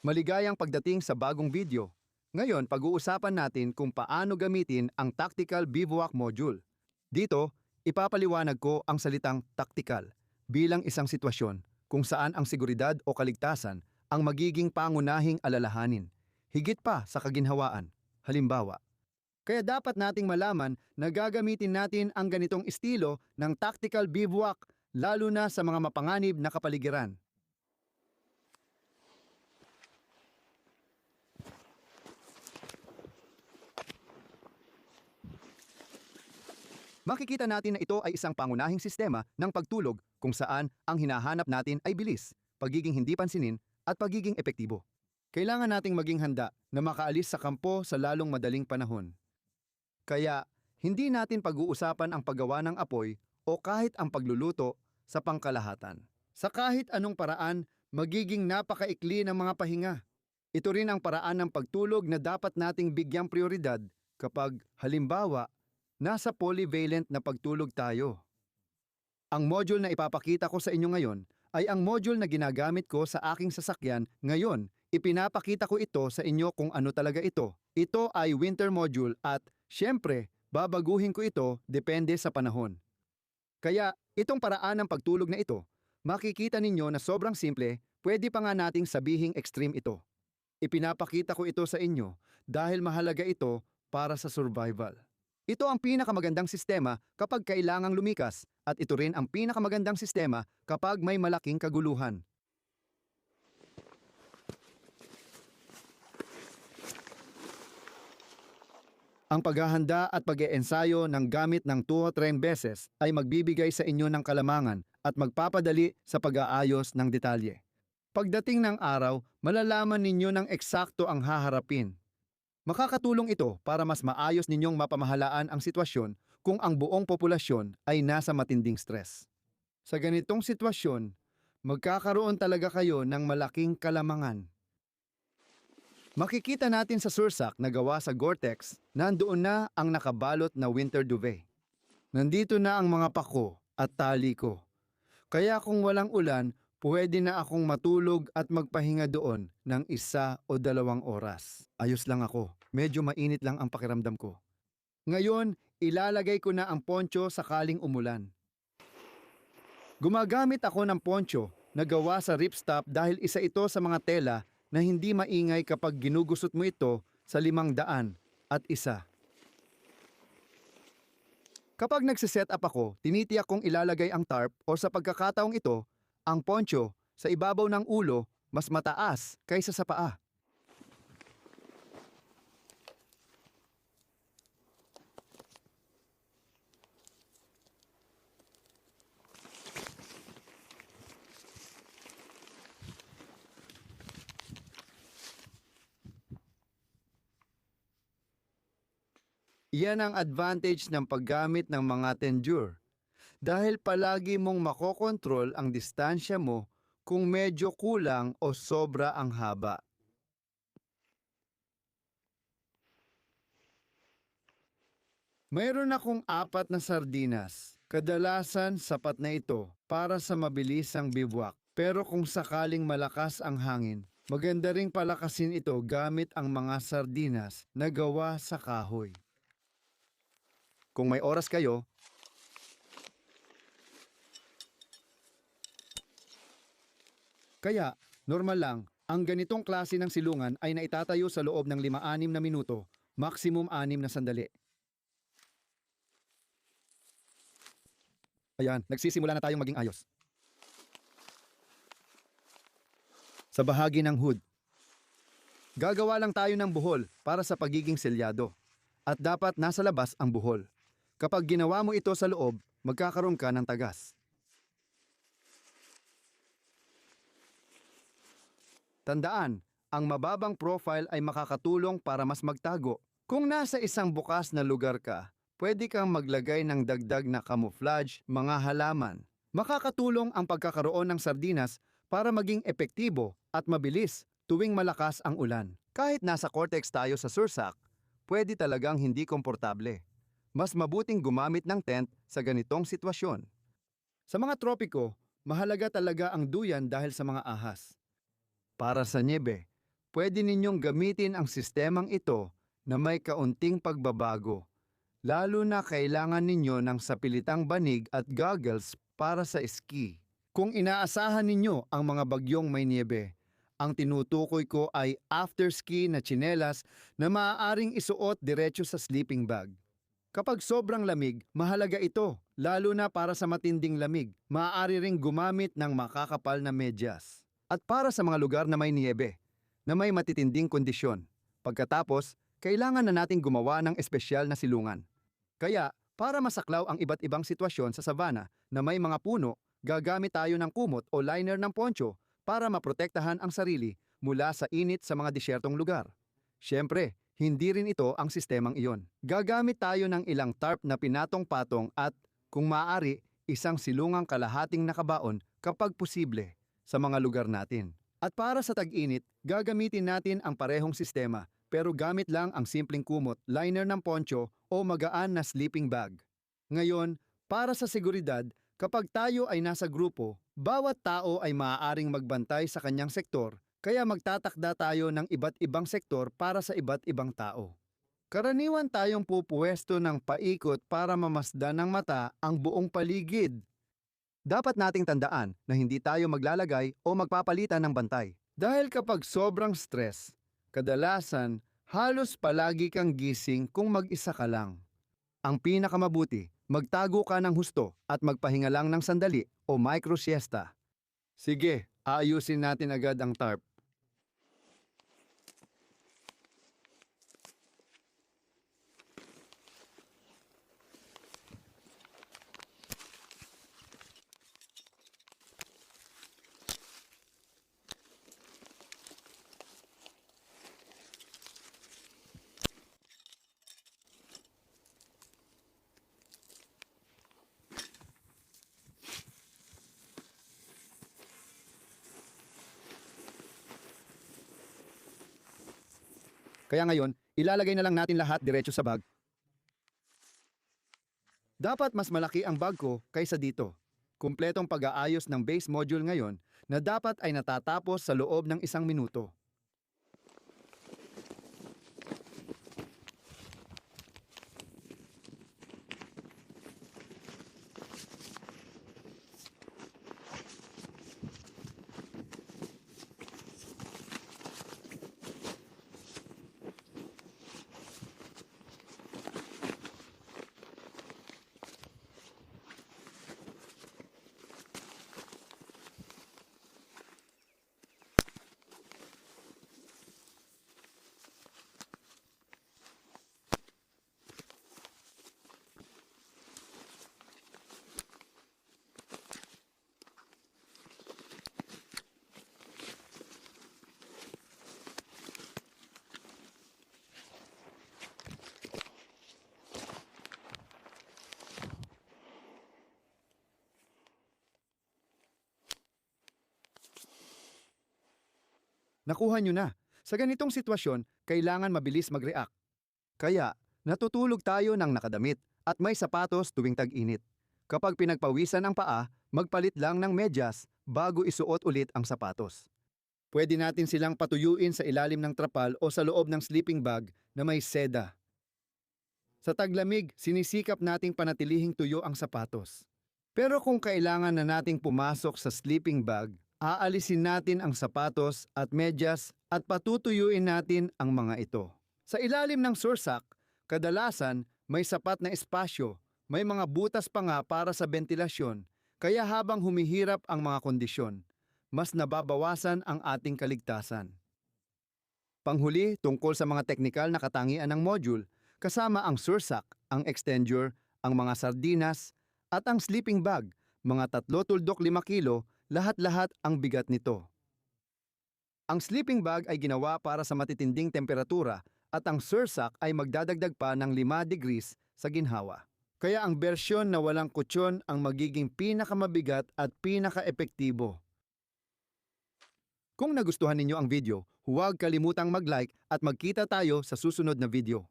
Maligayang pagdating sa bagong video. Ngayon, pag-uusapan natin kung paano gamitin ang Tactical Bivouac Module. Dito, ipapaliwanag ko ang salitang tactical bilang isang sitwasyon kung saan ang seguridad o kaligtasan ang magiging pangunahing alalahanin, higit pa sa kaginhawaan. Halimbawa, kaya dapat nating malaman na gagamitin natin ang ganitong estilo ng tactical bivouac lalo na sa mga mapanganib na kapaligiran. Makikita natin na ito ay isang pangunahing sistema ng pagtulog kung saan ang hinahanap natin ay bilis, pagiging hindi pansinin, at pagiging epektibo. Kailangan nating maging handa na makaalis sa kampo sa lalong madaling panahon. Kaya, hindi natin pag-uusapan ang paggawa ng apoy o kahit ang pagluluto sa pangkalahatan. Sa kahit anong paraan, magiging napakaikli ng mga pahinga. Ito rin ang paraan ng pagtulog na dapat nating bigyang prioridad kapag, halimbawa, nasa polyvalent na pagtulog tayo. Ang module na ipapakita ko sa inyo ngayon ay ang module na ginagamit ko sa aking sasakyan ngayon. Ipinapakita ko ito sa inyo kung ano talaga ito. Ito ay winter module at, syempre, babaguhin ko ito depende sa panahon. Kaya, itong paraan ng pagtulog na ito, makikita ninyo na sobrang simple, pwede pa nga nating sabihing extreme ito. Ipinapakita ko ito sa inyo dahil mahalaga ito para sa survival. Ito ang pinakamagandang sistema kapag kailangang lumikas at ito rin ang pinakamagandang sistema kapag may malaking kaguluhan. Ang paghahanda at pag-iensayo ng gamit ng 2 o 3 beses ay magbibigay sa inyo ng kalamangan at magpapadali sa pag-aayos ng detalye. Pagdating ng araw, malalaman ninyo ng eksakto ang haharapin. Makakatulong ito para mas maayos ninyong mapamahalaan ang sitwasyon kung ang buong populasyon ay nasa matinding stress. Sa ganitong sitwasyon, magkakaroon talaga kayo ng malaking kalamangan. Makikita natin sa sursak na gawa sa Gore-Tex, nandoon na ang nakabalot na winter duvet. Nandito na ang mga pako at tali ko. Kaya kung walang ulan, pwede na akong matulog at magpahinga doon ng 1 o 2 oras. Ayos lang ako. Medyo mainit lang ang pakiramdam ko. Ngayon, ilalagay ko na ang poncho sakaling umulan. Gumagamit ako ng poncho na gawa sa ripstop dahil isa ito sa mga tela na hindi maingay kapag ginugusot mo ito sa 501. Kapag nagsiset up ako, tinitiyak kong ilalagay ang tarp o sa pagkakataong ito, ang poncho sa ibabaw ng ulo mas mataas kaysa sa paa. Iyan ang advantage ng paggamit ng mga tendure. Dahil palagi mong makokontrol ang distansya mo kung medyo kulang o sobra ang haba. Mayroon akong 4 na sardinas. Kadalasan sapat na ito para sa mabilisang bivouac. Pero kung sakaling malakas ang hangin, maganda ring palakasin ito gamit ang mga sardinas na gawa sa kahoy. Kung may oras kayo, kaya, normal lang, ang ganitong klase ng silungan ay naitatayo sa loob ng 5-6 na minuto, maximum 6 na sandali. Ayan, nagsisimula na tayong maging ayos. Sa bahagi ng hood, gagawa lang tayo ng buhol para sa pagiging selyado. At dapat nasa labas ang buhol. Kapag ginawa mo ito sa loob, magkakaroon ka ng tagas. Tandaan, ang mababang profile ay makakatulong para mas magtago. Kung nasa isang bukas na lugar ka, pwede kang maglagay ng dagdag na camouflage, mga halaman. Makakatulong ang pagkakaroon ng sardinas para maging epektibo at mabilis tuwing malakas ang ulan. Kahit nasa Gore-Tex tayo sa sursak, pwede talagang hindi komportable. Mas mabuting gumamit ng tent sa ganitong sitwasyon. Sa mga tropiko, mahalaga talaga ang duyan dahil sa mga ahas. Para sa niebe, pwede ninyong gamitin ang sistemang ito na may kaunting pagbabago, lalo na kailangan ninyo ng sapilitang banig at goggles para sa ski. Kung inaasahan ninyo ang mga bagyong may niebe, ang tinutukoy ko ay after-ski na tsinelas na maaaring isuot diretso sa sleeping bag. Kapag sobrang lamig, mahalaga ito, lalo na para sa matinding lamig. Maaari ring gumamit ng makakapal na medyas. At para sa mga lugar na may niebe, na may matitinding kondisyon, pagkatapos, kailangan na nating gumawa ng espesyal na silungan. Kaya, para masaklaw ang iba't ibang sitwasyon sa savanna na may mga puno, gagamit tayo ng kumot o liner ng poncho para maprotektahan ang sarili mula sa init sa mga disyertong lugar. Siyempre, hindi rin ito ang sistemang iyon. Gagamit tayo ng ilang tarp na pinatong-patong at, kung maaari, isang silungang kalahating nakabaon kapag posible sa mga lugar natin. At para sa tag-init, gagamitin natin ang parehong sistema pero gamit lang ang simpleng kumot, liner ng poncho o magaan na sleeping bag. Ngayon, para sa seguridad, kapag tayo ay nasa grupo, bawat tao ay maaaring magbantay sa kanyang sektor, kaya magtatakda tayo ng iba't ibang sektor para sa iba't ibang tao. Karaniwan tayong pupuwesto ng paikot para mamasdan ng mata ang buong paligid. Dapat nating tandaan na hindi tayo maglalagay o magpapalitan ng bantay. Dahil kapag sobrang stress, kadalasan halos palagi kang gising kung mag-isa ka lang. Ang pinakamabuti, magtago ka ng husto at magpahinga lang ng sandali o micro siesta. Sige, aayusin natin agad ang tarp. Kaya ngayon, ilalagay na lang natin lahat diretso sa bag. Dapat mas malaki ang bag ko kaysa dito. Kumpletong pag-aayos ng base module ngayon na dapat ay natatapos sa loob ng 1 minuto. Nakuha nyo na. Sa ganitong sitwasyon, kailangan mabilis mag-react. Kaya, natutulog tayo ng nakadamit at may sapatos tuwing tag-init. Kapag pinagpawisan ang paa, magpalit lang ng medyas bago isuot ulit ang sapatos. Pwede natin silang patuyuin sa ilalim ng trapal o sa loob ng sleeping bag na may seda. Sa taglamig, sinisikap nating panatilihing tuyo ang sapatos. Pero kung kailangan na nating pumasok sa sleeping bag, aalisin natin ang sapatos at medyas at patutuyuin natin ang mga ito. Sa ilalim ng sursak, kadalasan may sapat na espasyo, may mga butas pa nga para sa ventilasyon, kaya habang humihirap ang mga kondisyon, mas nababawasan ang ating kaligtasan. Panghuli, tungkol sa mga teknikal na katangian ng module, kasama ang sursak, ang extender, ang mga sardinas, at ang sleeping bag, mga 3-5 kilo, lahat-lahat ang bigat nito. Ang sleeping bag ay ginawa para sa matitinding temperatura at ang sursak ay magdadagdag pa ng 5 degrees sa ginhawa. Kaya ang bersyon na walang kutsyon ang magiging pinakamabigat at pinaka-epektibo. Kung nagustuhan ninyo ang video, huwag kalimutang mag-like at magkita tayo sa susunod na video.